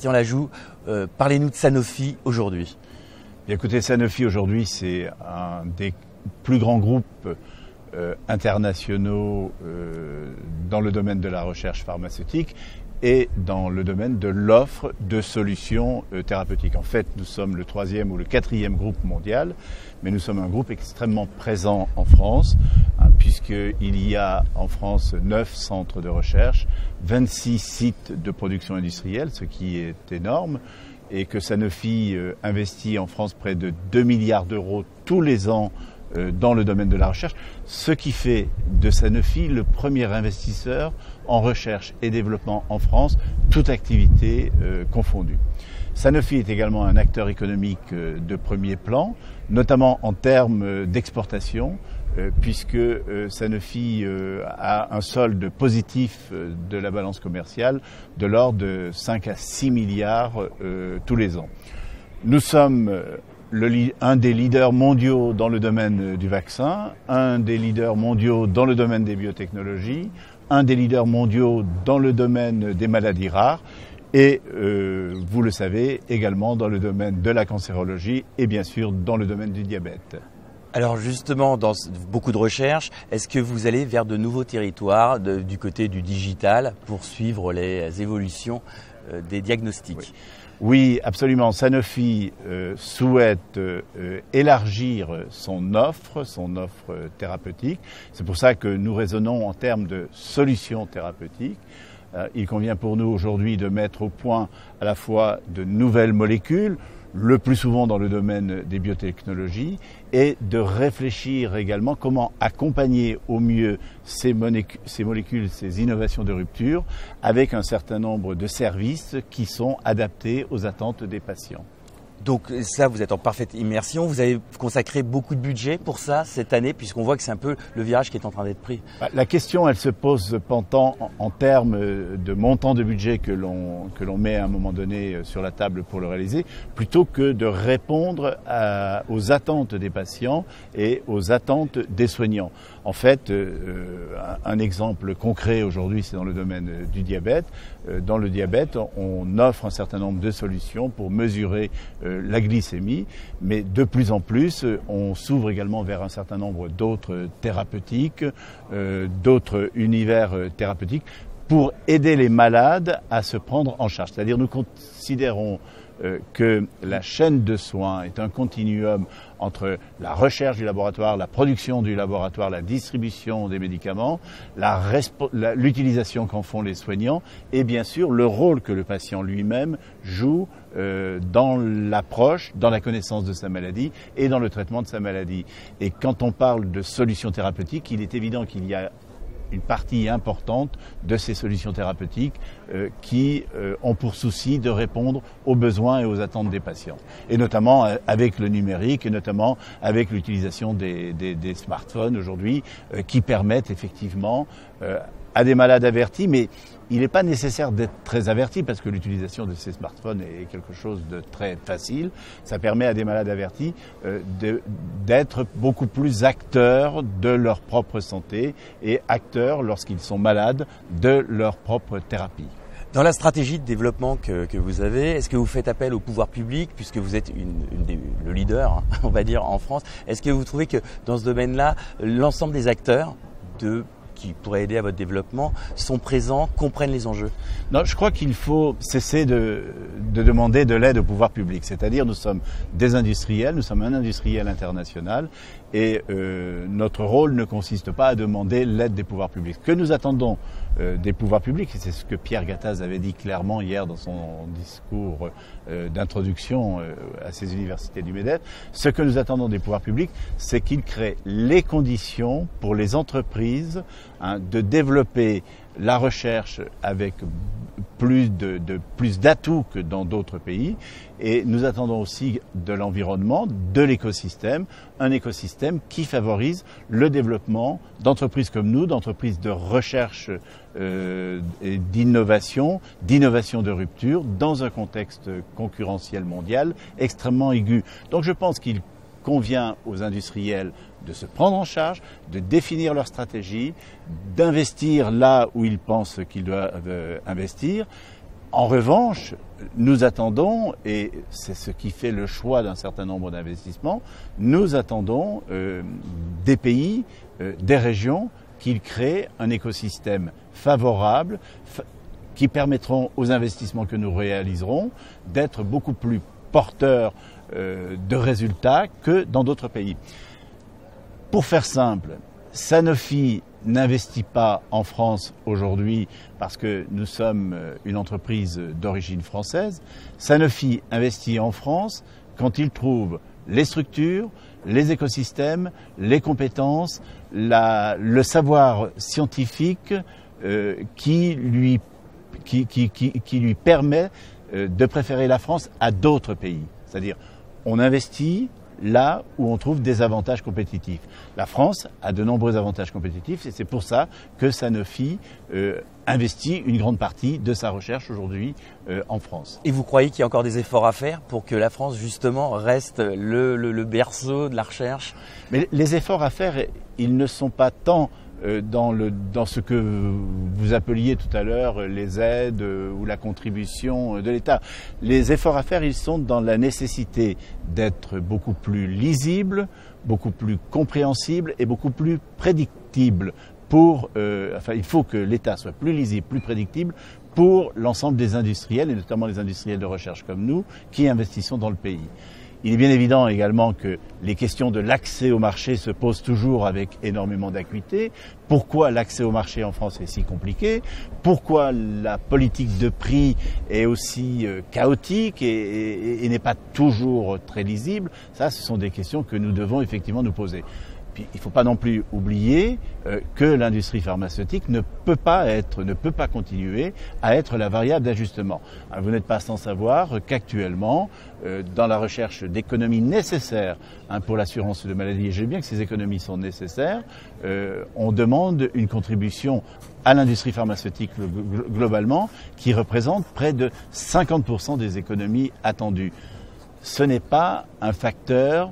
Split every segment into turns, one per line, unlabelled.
Christian Lajoux, parlez-nous de Sanofi aujourd'hui.
Écoutez, Sanofi aujourd'hui, c'est un des plus grands groupes internationaux dans le domaine de la recherche pharmaceutique et dans le domaine de l'offre de solutions thérapeutiques. En fait, nous sommes le 3e ou le 4e groupe mondial, mais nous sommes un groupe extrêmement présent en France, puisqu'il y a en France 9 centres de recherche, 26 sites de production industrielle, ce qui est énorme, et que Sanofi investit en France près de 2 milliards d'euros tous les ans dans le domaine de la recherche, ce qui fait de Sanofi le premier investisseur en recherche et développement en France, toute activité confondue. Sanofi est également un acteur économique de premier plan, notamment en termes d'exportation, puisque Sanofi a un solde positif de la balance commerciale de l'ordre de 5 à 6 milliards tous les ans. Nous sommes un des leaders mondiaux dans le domaine du vaccin, un des leaders mondiaux dans le domaine des biotechnologies, un des leaders mondiaux dans le domaine des maladies rares et, vous le savez, également dans le domaine de la cancérologie et bien sûr dans le domaine du diabète.
Alors justement, dans beaucoup de recherches, est-ce que vous allez vers de nouveaux territoires du côté du digital pour suivre les évolutions des diagnostics ?
Oui, absolument. Sanofi souhaite élargir son offre thérapeutique. C'est pour ça que nous raisonnons en termes de solutions thérapeutiques. Il convient pour nous aujourd'hui de mettre au point à la fois de nouvelles molécules, le plus souvent dans le domaine des biotechnologies, et de réfléchir également comment accompagner au mieux ces molécules, ces innovations de rupture, avec un certain nombre de services qui sont adaptés aux attentes des patients.
Donc ça, vous êtes en parfaite immersion. Vous avez consacré beaucoup de budget pour ça cette année, puisqu'on voit que c'est un peu le virage qui est en train d'être pris.
La question, elle se pose cependant en termes de montant de budget que l'on met à un moment donné sur la table pour le réaliser, plutôt que de répondre aux attentes des patients et aux attentes des soignants. En fait, un exemple concret aujourd'hui, c'est dans le domaine du diabète. Dans le diabète, on offre un certain nombre de solutions pour mesurer la glycémie, mais de plus en plus, on s'ouvre également vers un certain nombre d'autres thérapeutiques, d'autres univers thérapeutiques pour aider les malades à se prendre en charge. C'est-à-dire, nous considérons que la chaîne de soins est un continuum entre la recherche du laboratoire, la production du laboratoire, la distribution des médicaments, l'utilisation qu'en font les soignants et bien sûr le rôle que le patient lui-même joue dans l'approche, dans la connaissance de sa maladie et dans le traitement de sa maladie. Et quand on parle de solutions thérapeutiques, il est évident qu'il y a une partie importante de ces solutions thérapeutiques qui ont pour souci de répondre aux besoins et aux attentes des patients. Et notamment avec le numérique et notamment avec l'utilisation des smartphones aujourd'hui qui permettent effectivement à des malades avertis, mais il n'est pas nécessaire d'être très averti parce que l'utilisation de ces smartphones est quelque chose de très facile. Ça permet à des malades avertis d'être beaucoup plus acteurs de leur propre santé et acteurs, lorsqu'ils sont malades, de leur propre thérapie.
Dans la stratégie de développement que vous avez, est-ce que vous faites appel au pouvoir public, puisque vous êtes le leader, on va dire, en France? Est-ce que vous trouvez que dans ce domaine-là, l'ensemble des acteurs qui pourraient aider à votre développement sont présents, comprennent les enjeux?
Non, je crois qu'il faut cesser de demander de l'aide au pouvoir public. C'est-à-dire, nous sommes des industriels, nous sommes un industriel international et notre rôle ne consiste pas à demander l'aide des pouvoirs publics. Ce que nous attendons des pouvoirs publics, et c'est ce que Pierre Gattaz avait dit clairement hier dans son discours d'introduction à ces universités du MEDEF, ce que nous attendons des pouvoirs publics, c'est qu'ils créent les conditions pour les entreprises de développer la recherche avec plus d'atouts que dans d'autres pays. Et nous attendons aussi de l'environnement, de l'écosystème, un écosystème qui favorise le développement d'entreprises comme nous, d'entreprises de recherche et d'innovation de rupture dans un contexte concurrentiel mondial extrêmement aigu. Donc je pense qu'il convient aux industriels de se prendre en charge, de définir leur stratégie, d'investir là où ils pensent qu'ils doivent investir, En revanche, nous attendons, et c'est ce qui fait le choix d'un certain nombre d'investissements, nous attendons des pays, des régions qui créent un écosystème favorable, qui permettront aux investissements que nous réaliserons d'être beaucoup plus porteurs de résultats que dans d'autres pays. Pour faire simple, Sanofi n'investit pas en France aujourd'hui parce que nous sommes une entreprise d'origine française. Sanofi investit en France quand il trouve les structures, les écosystèmes, les compétences, le savoir scientifique qui lui permet de préférer la France à d'autres pays. C'est-à-dire, on investit là où on trouve des avantages compétitifs. La France a de nombreux avantages compétitifs et c'est pour ça que Sanofi investit une grande partie de sa recherche aujourd'hui en France.
Et vous croyez qu'il y a encore des efforts à faire pour que la France justement reste le berceau de la recherche?
Mais les efforts à faire, ils ne sont pas tant dans ce que vous appeliez tout à l'heure les aides ou la contribution de l'État. Les efforts à faire, ils sont dans la nécessité d'être beaucoup plus lisible, beaucoup plus compréhensible et beaucoup plus prédictible. Il faut que l'État soit plus lisible, plus prédictible pour l'ensemble des industriels, et notamment les industriels de recherche comme nous, qui investissons dans le pays. Il est bien évident également que les questions de l'accès au marché se posent toujours avec énormément d'acuité. Pourquoi l'accès au marché en France est si compliqué? Pourquoi la politique de prix est aussi chaotique et n'est pas toujours très lisible? Ça, ce sont des questions que nous devons effectivement nous poser. Puis, il ne faut pas non plus oublier que l'industrie pharmaceutique ne peut pas continuer à être la variable d'ajustement. Vous n'êtes pas sans savoir qu'actuellement, dans la recherche d'économies nécessaires pour l'assurance de maladie, et je sais bien que ces économies sont nécessaires, on demande une contribution à l'industrie pharmaceutique globalement qui représente près de 50% des économies attendues. Ce n'est pas un facteur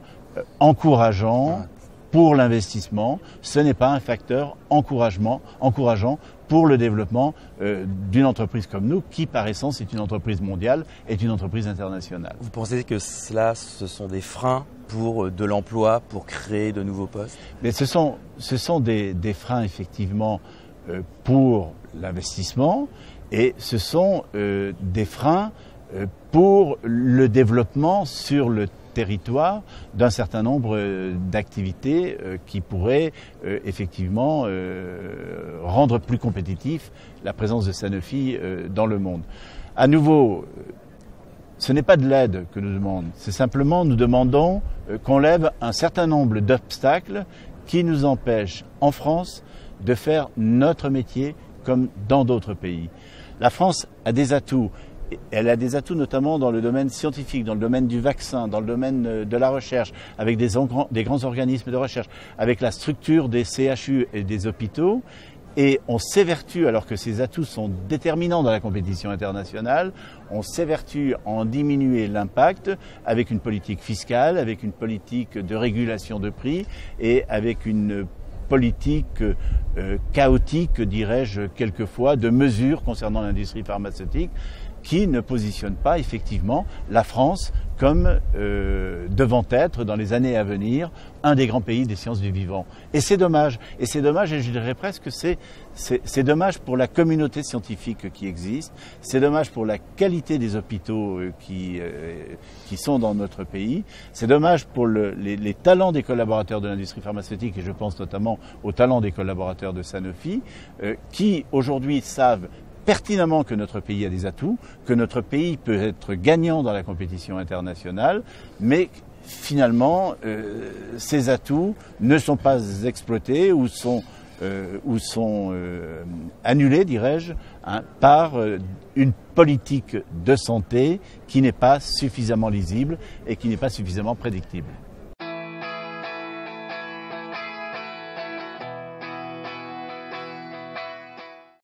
encourageant pour l'investissement, ce n'est pas un facteur encourageant pour le développement d'une entreprise comme nous, qui par essence est une entreprise mondiale, est une entreprise internationale.
Vous pensez que ce sont des freins pour de l'emploi, pour créer de nouveaux postes?
Mais ce sont des freins effectivement pour l'investissement, et ce sont des freins pour le développement sur le territoire d'un certain nombre d'activités qui pourraient effectivement rendre plus compétitif la présence de Sanofi dans le monde. À nouveau, ce n'est pas de l'aide que nous demandons, c'est simplement nous demandons qu'on lève un certain nombre d'obstacles qui nous empêchent en France de faire notre métier comme dans d'autres pays. La France a des atouts. Elle a des atouts notamment dans le domaine scientifique, dans le domaine du vaccin, dans le domaine de la recherche, avec des grands organismes de recherche, avec la structure des CHU et des hôpitaux. Et on s'évertue, alors que ces atouts sont déterminants dans la compétition internationale, on s'évertue à en diminuer l'impact avec une politique fiscale, avec une politique de régulation de prix et avec une politique chaotique, dirais-je quelquefois, de mesures concernant l'industrie pharmaceutique, qui ne positionne pas effectivement la France comme devant être, dans les années à venir, un des grands pays des sciences du vivant. Et c'est dommage. Et c'est dommage, et je dirais presque que c'est dommage pour la communauté scientifique qui existe, c'est dommage pour la qualité des hôpitaux qui sont dans notre pays, c'est dommage pour les talents des collaborateurs de l'industrie pharmaceutique, et je pense notamment aux talents des collaborateurs de Sanofi, qui aujourd'hui savent pertinemment que notre pays a des atouts, que notre pays peut être gagnant dans la compétition internationale, mais finalement, ces atouts ne sont pas exploités ou sont annulés, dirais-je, par une politique de santé qui n'est pas suffisamment lisible et qui n'est pas suffisamment prédictible.